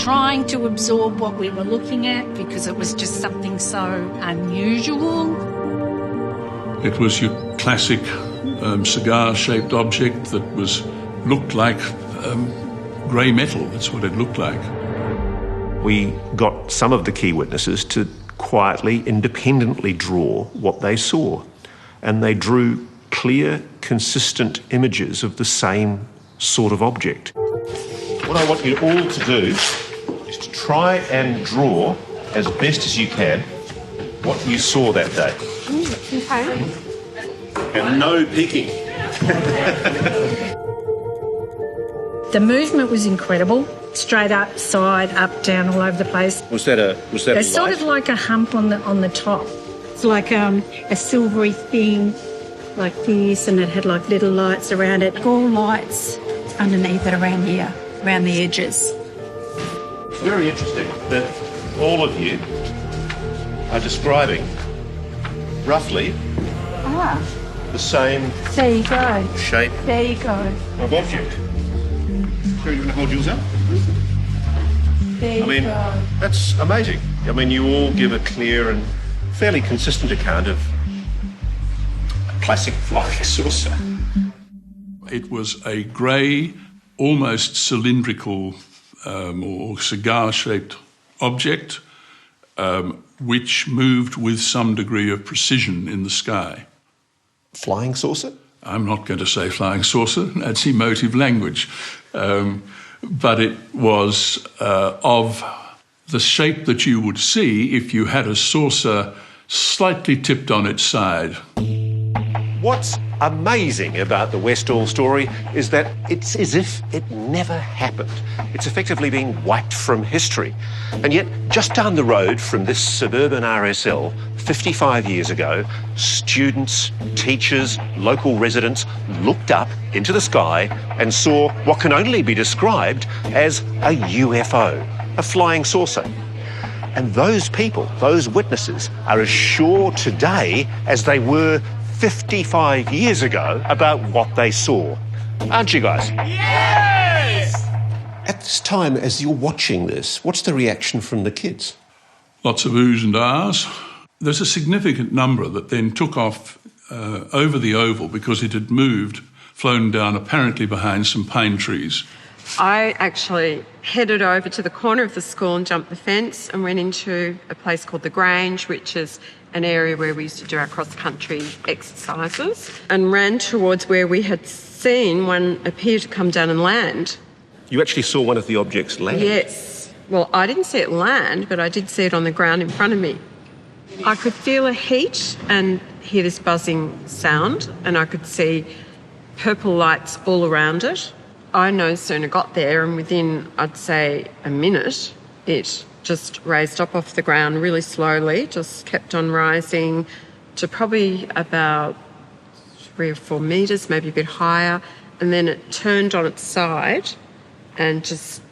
Trying to absorb what we were looking at because it was just something so unusual. It was your classic cigar-shaped object that looked like grey metal. That's what it looked like. We got some of the key witnesses to quietly, independently draw what they saw. And they drew clear, consistent images of the same sort of object. What I want you all to do is to try and draw, as best as you can, what you saw that day. Okay. And no peeking. The movement was incredible. Straight up, side, up, down, all over the place. Was that It's sort of like a hump on the top. It's like a silvery thing like this, and it had like little lights around it. All lights underneath it around here, around the edges. It's very interesting that all of you are describing roughly the same There you go. shape There you go. of object. Sure, you want to hold yours up? There you go. That's amazing. I mean, you all give a clear and fairly consistent account of a classic flying saucer. It was a grey, almost cylindrical or cigar-shaped object which moved with some degree of precision in the sky. Flying saucer? I'm not going to say flying saucer. That's emotive language. But it was of the shape that you would see if you had a saucer slightly tipped on its side. What's amazing about the Westall story is that it's as if it never happened. It's effectively been wiped from history. And yet, just down the road from this suburban RSL, 55 years ago, students, teachers, local residents looked up into the sky and saw what can only be described as a UFO, a flying saucer. And those people, those witnesses, are as sure today as they were 55 years ago about what they saw. Aren't you guys? Yes! At this time, as you're watching this, what's the reaction from the kids? Lots of oohs and ahs. There's a significant number that then took off over the oval because it had moved, flown down apparently behind some pine trees. I actually headed over to the corner of the school and jumped the fence and went into a place called the Grange, which is an area where we used to do our cross-country exercises, and ran towards where we had seen one appear to come down and land. You actually saw one of the objects land? Yes. Well, I didn't see it land, but I did see it on the ground in front of me. I could feel a heat and hear this buzzing sound, and I could see purple lights all around it. I no sooner got there, and within, I'd say, a minute, it just raised up off the ground really slowly, just kept on rising to probably about 3 or 4 metres, maybe a bit higher, and then it turned on its side and just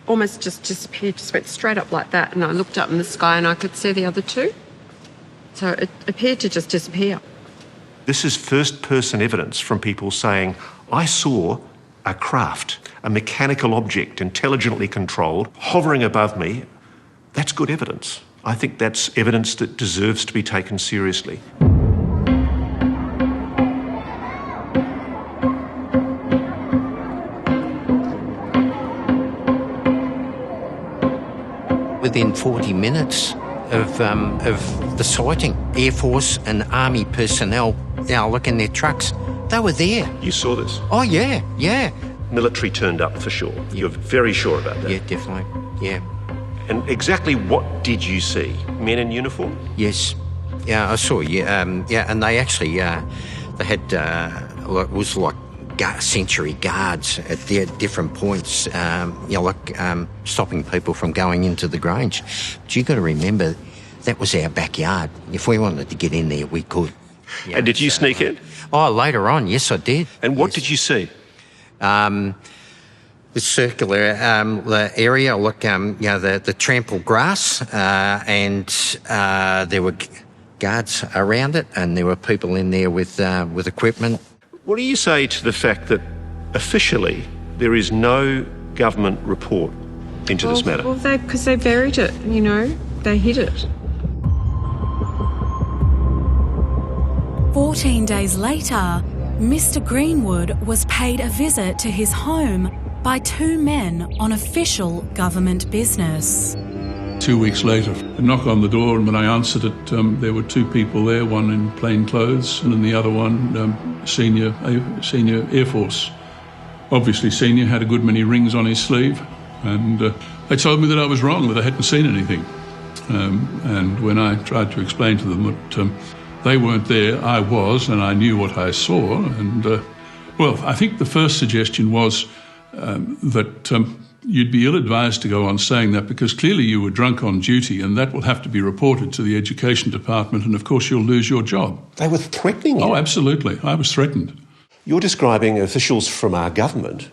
almost just disappeared, just went straight up like that. And I looked up in the sky and I could see the other two. So it appeared to just disappear. This is first-person evidence from people saying, I saw a craft, a mechanical object, intelligently controlled, hovering above me. That's good evidence. I think that's evidence that deserves to be taken seriously. Within 40 minutes of the sighting, Air Force and Army personnel, look in their trucks. They were there. You saw this? Oh, yeah, yeah. Military turned up for sure. You're very sure about that? Yeah, definitely, yeah. And exactly what did you see? Men in uniform? Yes. Yeah, I saw, and they actually, they had, it was like sentry guards at different points, stopping people from going into the Grange. But you got to remember, that was our backyard. If we wanted to get in there, we could. And did you sneak in? Oh, later on, yes, I did. And what did you see? The circular area, the trampled grass, and there were guards around it, and there were people in there with equipment. What do you say to the fact that officially there is no government report into this matter? Well, because they buried it, they hid it. 14 days later, Mr. Greenwood was paid a visit to his home by 2 men on official government business. 2 weeks later, a knock on the door, and when I answered it, there were 2 people there, one in plain clothes and then the other one, senior Air Force. Obviously senior, had a good many rings on his sleeve, and they told me that I was wrong, that I hadn't seen anything. And when I tried to explain to them that they weren't there, I was, and I knew what I saw. And, I think the first suggestion was that you'd be ill-advised to go on saying that because clearly you were drunk on duty and that will have to be reported to the Education Department and, of course, you'll lose your job. They were threatening you? Oh, absolutely. I was threatened. You're describing officials from our government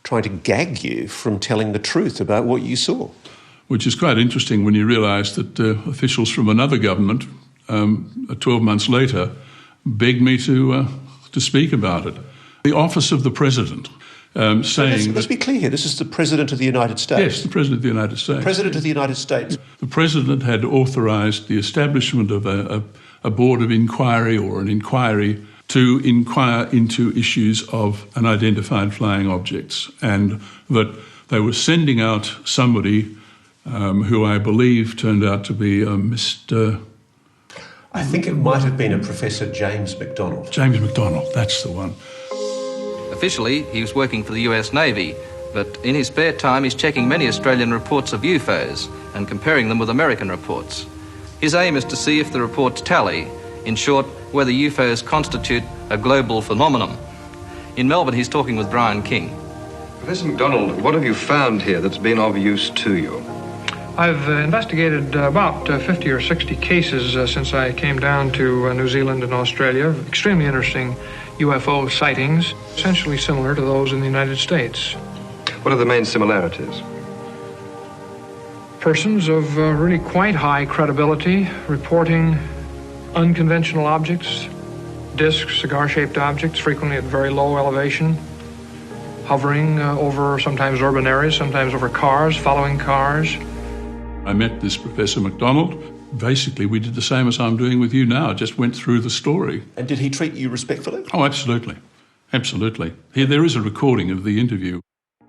trying to gag you from telling the truth about what you saw. Which is quite interesting when you realise that officials from another government 12 months later, begged me to speak about it. The Office of the President saying... Let's be clear here, this is the President of the United States. Yes, the President of the United States. President of the United States. The President had authorised the establishment of a board of inquiry or an inquiry to inquire into issues of unidentified flying objects, and that they were sending out somebody who I believe turned out to be Mr... I think it might have been a Professor James McDonald. James McDonald, that's the one. Officially, he was working for the US Navy, but in his spare time he's checking many Australian reports of UFOs and comparing them with American reports. His aim is to see if the reports tally, in short, whether UFOs constitute a global phenomenon. In Melbourne, he's talking with Brian King. Professor McDonald, what have you found here that's been of use to you? I've investigated about 50 or 60 cases since I came down to New Zealand and Australia. Extremely interesting UFO sightings, essentially similar to those in the United States. What are the main similarities? Persons of really quite high credibility reporting unconventional objects, discs, cigar-shaped objects, frequently at very low elevation. hovering over sometimes urban areas, sometimes over cars, following cars. I met this Professor MacDonald. Basically, we did the same as I'm doing with you now, just went through the story. And did he treat you respectfully? Oh, absolutely. Absolutely. Here, there is a recording of the interview.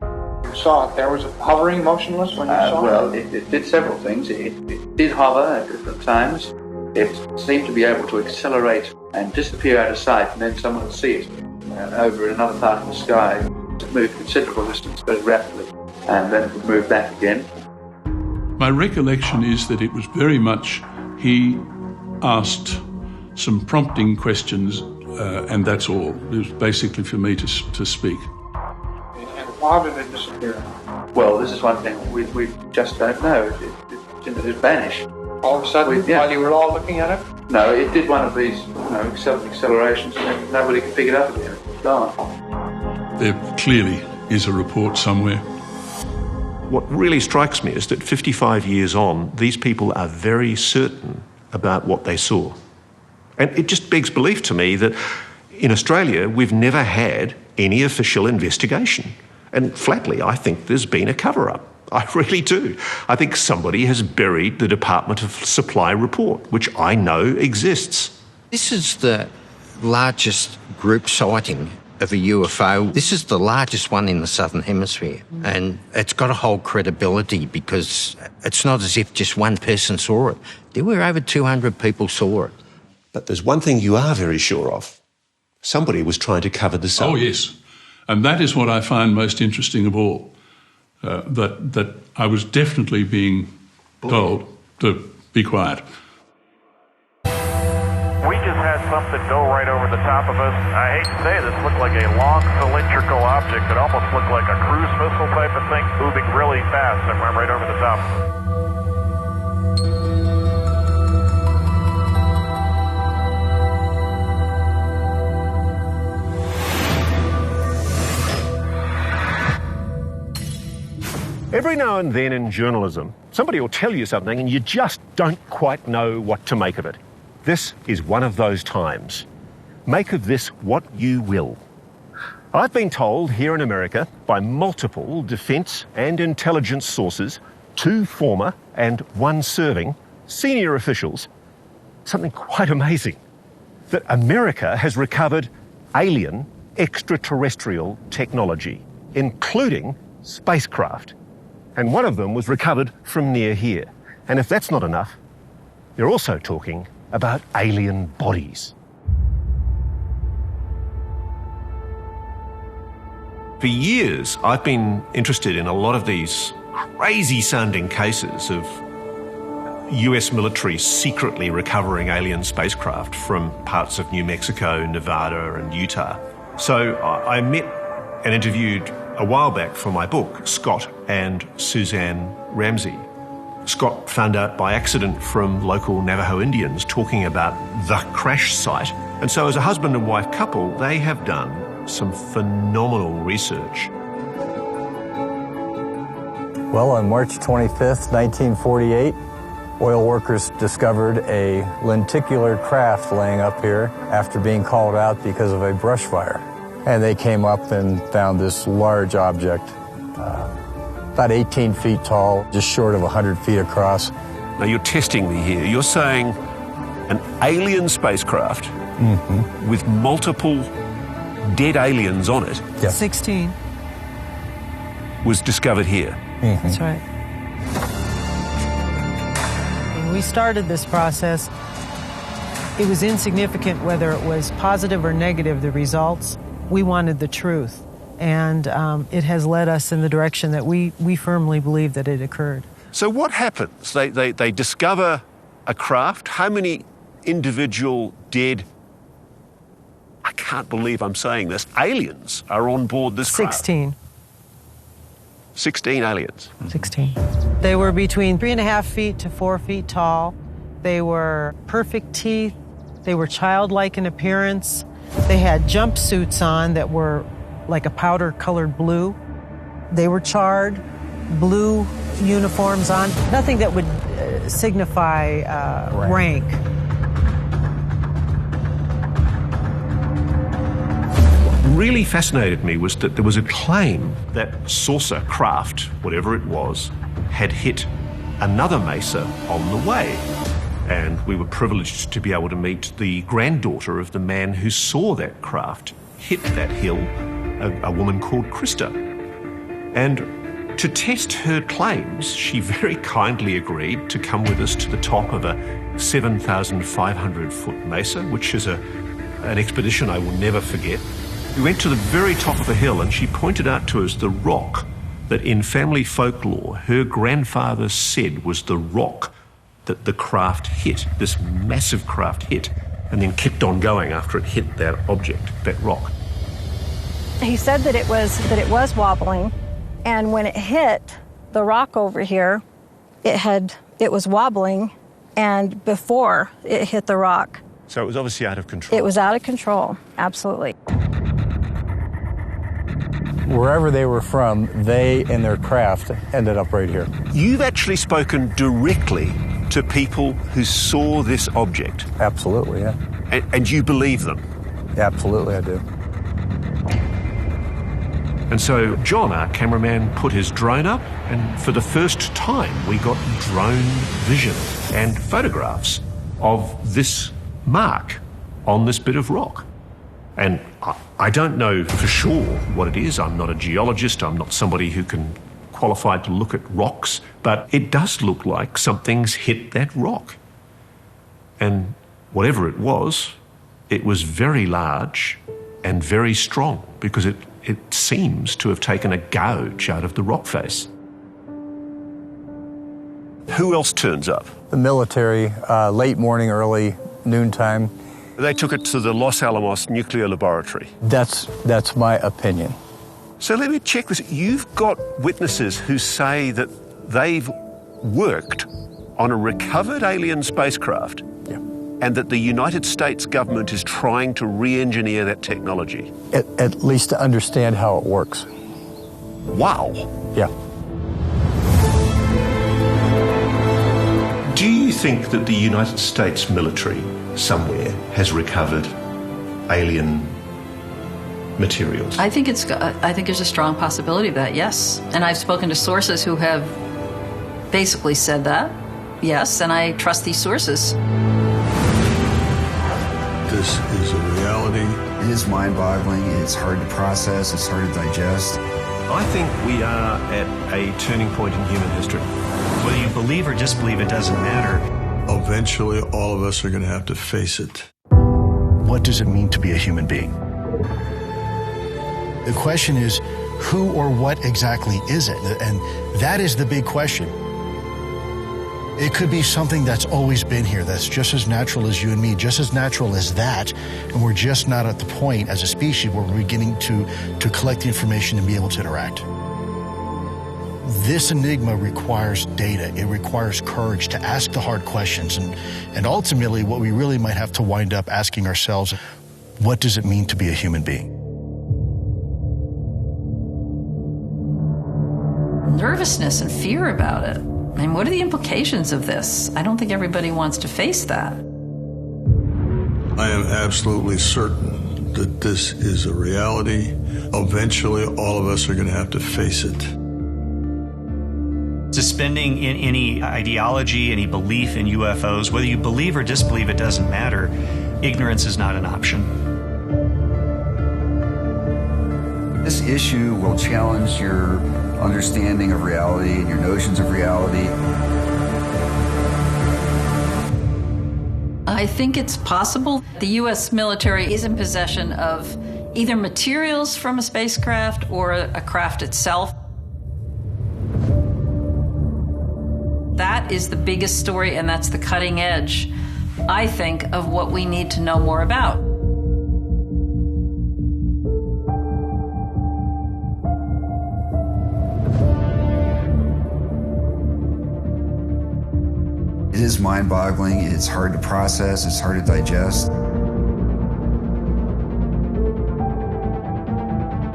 You saw it there. Was it hovering motionless when you saw Well, it did several things. It did hover at different times. It seemed to be able to accelerate and disappear out of sight, and then someone would see it over in another part of the sky. It moved considerable distance very rapidly, and then it would move back again. My recollection is that it was very much he asked some prompting questions, and that's all. It was basically for me to speak. And why did it disappear? Well, this is one thing we just don't know. It vanished. All of a sudden, while you were all looking at it? No, it did one of these accelerations, and then nobody could pick it up again. It's gone. There clearly is a report somewhere. What really strikes me is that 55 years on, these people are very certain about what they saw. And it just begs belief to me that in Australia, we've never had any official investigation. And flatly, I think there's been a cover-up. I really do. I think somebody has buried the Department of Supply report, which I know exists. This is the largest group sighting of a UFO. This is the largest one in the Southern Hemisphere. And it's got to hold credibility because it's not as if just one person saw it. There were over 200 people saw it. But there's one thing you are very sure of. Somebody was trying to cover this up. Oh, yes. And that is what I find most interesting of all. That I was definitely being told to be quiet. We just had something go right over the top of us. I hate to say this looked like a long cylindrical object that almost looked like a cruise missile type of thing moving really fast and went right over the top of us. Every now and then in journalism, somebody will tell you something and you just don't quite know what to make of it. This is one of those times. Make of this what you will. I've been told here in America by multiple defence and intelligence sources, 2 former and 1 serving senior officials, something quite amazing. That America has recovered alien extraterrestrial technology, including spacecraft. And one of them was recovered from near here. And if that's not enough, they're also talking about alien bodies. For years, I've been interested in a lot of these crazy-sounding cases of US military secretly recovering alien spacecraft from parts of New Mexico, Nevada, and Utah. So I met and interviewed a while back for my book, Scott and Suzanne Ramsey. Scott found out by accident from local Navajo Indians talking about the crash site. And so as a husband and wife couple, they have done some phenomenal research. Well, on March 25th, 1948, oil workers discovered a lenticular craft laying up here after being called out because of a brush fire. And they came up and found this large object, about 18 feet tall, just short of 100 feet across. Now you're testing me here. You're saying an alien spacecraft with multiple dead aliens on it. Yep. 16. Was discovered here. That's right. When we started this process, it was insignificant whether it was positive or negative, the results. We wanted the truth, and it has led us in the direction that we firmly believe that it occurred. So what happens? They discover a craft. How many individual dead, I can't believe I'm saying this, aliens are on board this craft? 16. 16 aliens. 16. They were between 3.5 feet to 4 feet tall. They were perfect teeth. They were childlike in appearance. They had jumpsuits on that were like a powder-colored blue. They were charred, blue uniforms on, nothing that would signify rank. really fascinated me was that there was a claim that saucer craft, whatever it was, had hit another mesa on the way. And we were privileged to be able to meet the granddaughter of the man who saw that craft hit that hill, a woman called Krista. And to test her claims, she very kindly agreed to come with us to the top of a 7,500-foot mesa, which is an expedition I will never forget. We went to the very top of the hill and she pointed out to us the rock that in family folklore her grandfather said was the rock that the craft hit, this massive craft hit, and then kept on going after it hit that object, that rock. He said that it was wobbling, and when it hit the rock over here, it was wobbling, and before it hit the rock. So it was obviously out of control. It was out of control, absolutely. Wherever they were from, they and their craft ended up right here. You've actually spoken directly to people who saw this object? Absolutely, yeah. And you believe them? Absolutely, I do. And so John, our cameraman, put his drone up, and for the first time we got drone vision and photographs of this mark on this bit of rock. And I don't know for sure what it is. I'm not a geologist. I'm not somebody who can qualify to look at rocks, but it does look like something's hit that rock. And whatever it was very large and very strong because it seems to have taken a gouge out of the rock face. Who else turns up? The military, late morning, early noontime. They took it to the Los Alamos Nuclear Laboratory. That's my opinion. So let me check this. You've got witnesses who say that they've worked on a recovered alien spacecraft. Yeah. And that the United States government is trying to re-engineer that technology. At least to understand how it works. Wow. Yeah. Do you think that the United States military somewhere has recovered alien materials? I think there's a strong possibility of that, yes. And I've spoken to sources who have basically said that, yes, and I trust these sources. This is a reality. It is mind-boggling. It's hard to process. It's hard to digest. I think we are at a turning point in human history. Whether you believe or disbelieve, it doesn't matter. Eventually, all of us are going to have to face it. What does it mean to be a human being? The question is, who or what exactly is it? And that is the big question. It could be something that's always been here, that's just as natural as you and me, just as natural as that, and we're just not at the point as a species where we're beginning to collect the information and be able to interact. This enigma requires data. It requires courage to ask the hard questions. And ultimately, what we really might have to wind up asking ourselves, what does it mean to be a human being? Nervousness and fear about it. I mean, what are the implications of this? I don't think everybody wants to face that. I am absolutely certain that this is a reality. Eventually, all of us are going to have to face it. Suspending in any ideology, any belief in UFOs, whether you believe or disbelieve, it doesn't matter. Ignorance is not an option. This issue will challenge your understanding of reality and your notions of reality. I think it's possible the U.S. military is in possession of either materials from a spacecraft or a craft itself. That is the biggest story, and that's the cutting edge, I think, of what we need to know more about. It is mind-boggling. It's hard to process. It's hard to digest.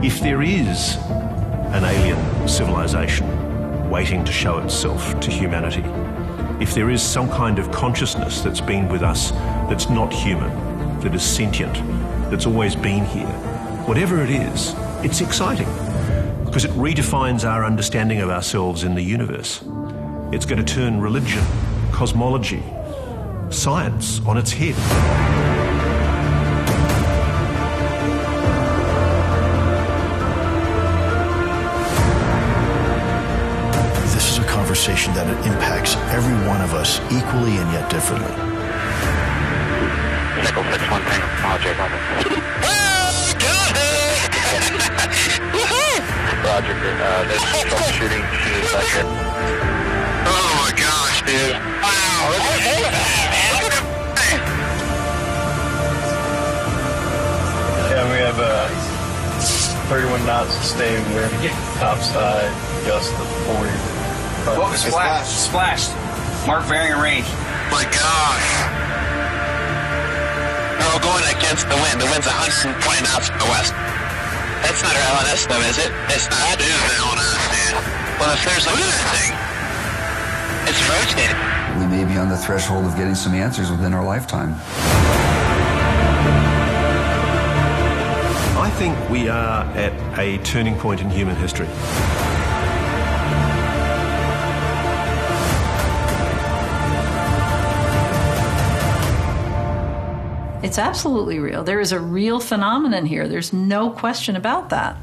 If there is an alien civilization waiting to show itself to humanity, if there is some kind of consciousness that's been with us, that's not human, that is sentient, that's always been here, Whatever it is, it's exciting because it redefines our understanding of ourselves in the universe. It's going to turn religion, cosmology, science on its head. This is a conversation that impacts every one of us equally and yet differently. Nickel 6-1 Tango, Roger, over. Roger, there's troubleshooting, shoot back here. Oh my gosh, dude. Wow, look at that, man. Yeah, we have 31 knots of steam. We're topside, gust of 40. What was splashed? Mark bearing range. Oh my gosh. We're all going against the wind. The wind's 120 knots from the west. That's not our LNS though, is it? It's not. That is the LNS, man. Well, if there's look at that thing. It's rotating. We may be on the threshold of getting some answers within our lifetime. I think we are at a turning point in human history. It's absolutely real. There is a real phenomenon here. There's no question about that.